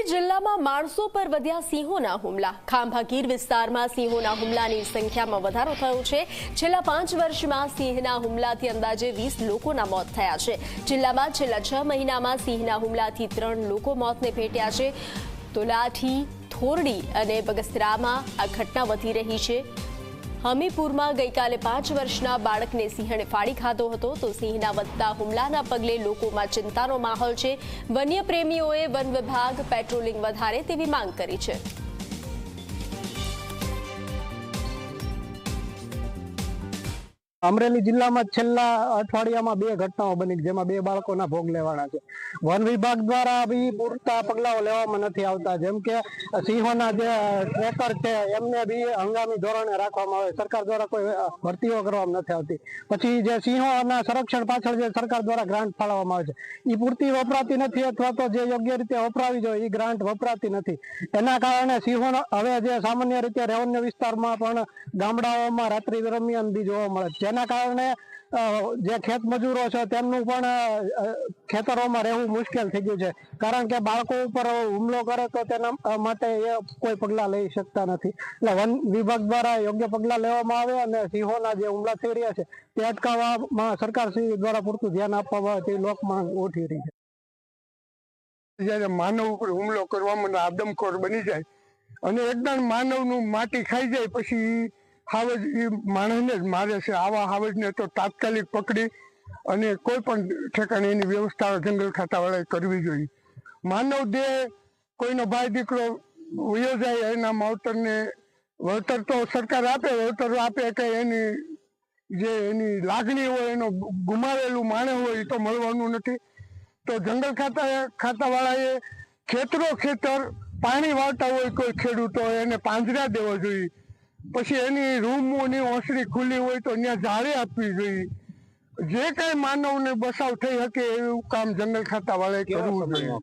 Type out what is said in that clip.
અમરેલી જિલ્લામાં માણસો પર વધ્યા સિંહોના હુમલા। ખાંભા ગીર વિસ્તારમાં સિંહોના હુમલાની સંખ્યામાં વધારો થયો છે। છેલ્લા 5 વર્ષમાં સિંહના હુમલાથી અંદાજે 20 લોકોના મોત થયા છે। જિલ્લામાં છેલ્લા 6 મહિનામાં સિંહના હુમલાથી 3 લોકો મોતને ભેટ્યા છે। તો લાઠી, થોરડી અને બગસરામાં આ ઘટના વધી રહી છે। હમીરપુરમાં ગઈકાલે 5 વર્ષના બાળકને સિંહણે ફાડી ખાધો હતો। તો સિંહના વધતા હુમલાના પગલે લોકોમાં ચિંતાનો માહોલ છે। વન્ય પ્રેમીઓએ વન વિભાગ પેટ્રોલિંગ વધારે તેવી માંગ કરી છે। અમરેલી જિલ્લામાં છેલ્લા અઠવાડિયામાં 2 ઘટનાઓ બની જેમાં 2 બાળકોના ભોગ લેવાના છે। વન વિભાગ દ્વારા બી પૂરતા પગલાઓ લેવામાં નથી આવતા, જેમ કે સિંહોના જે ટ્રેકર છે એમને બી હંગામી ધોરણે રાખવામાં આવે। સરકાર દ્વારા કોઈ ભરતીઓ કરવામાં નથી આવતી। પછી જે સિંહોના સંરક્ષણ પાછળ જે સરકાર દ્વારા ગ્રાન્ટ ફાળવવામાં આવે છે એ પૂરતી વપરાતી નથી, અથવા તો જે યોગ્ય રીતે વપરાવી જોઈએ એ ગ્રાન્ટ વપરાતી નથી। એના કારણે સિંહો હવે જે સામાન્ય રીતે રેવન્યુ વિસ્તારમાં પણ ગામડાઓમાં રાત્રિ દરમિયાન બી જોવા મળે છે, જેના કારણે જે ખેત મજૂરો છે તેમનું પણ ખેતરોમાં રહેવું મુશ્કેલ થઈ ગયું છે, કારણ કે બાળકો ઉપર હુમલો કરે તો તેના માટે એ કોઈ પગલાં લઈ શકતા નથી। એટલે વન વિભાગ દ્વારા યોગ્ય પગલાં લેવામાં આવે અને સિંહોના જે હુમલા થઈ રહ્યા છે તે અટકાવવામાં સરકારશ્રી દ્વારા પૂરતું ધ્યાન આપવામાં આવે તે લોક માંગ ઉઠી રહી છે। જ્યારે માનવ ઉપર હુમલો કરવામાં આદમખોર બની જાય અને એકદમ માનવનું માટી ખાઈ જાય પછી હાવજ એ માણસને જ મારે છે। આવા હાવજને તો તાત્કાલિક પકડી અને કોઈ પણ ઠેકાણે એની વ્યવસ્થા જંગલ ખાતાવાળાએ કરવી જોઈએ। માનવ દેહ કોઈનો ભાઈ દીકરો વયો જાય એના માવતરને વળતર તો સરકાર વળતર આપે કે એની લાગણી હોય, એનો ગુમાવેલું માણસ હોય એ તો મળવાનું નથી। તો જંગલ ખાતાવાળાએ ખેતર પાણી વાળતા હોય કોઈ ખેડૂતો એને પાંજરા દેવા જોઈએ, પછી એની રૂમની ઓસરી ખુલ્લી હોય તો ત્યાં જાળી આપવી જોઈએ। જે કઈ માનવને બચાવ થઈ શકે એવું કામ જંગલ ખાતાવાળાએ કરવું જોઈએ।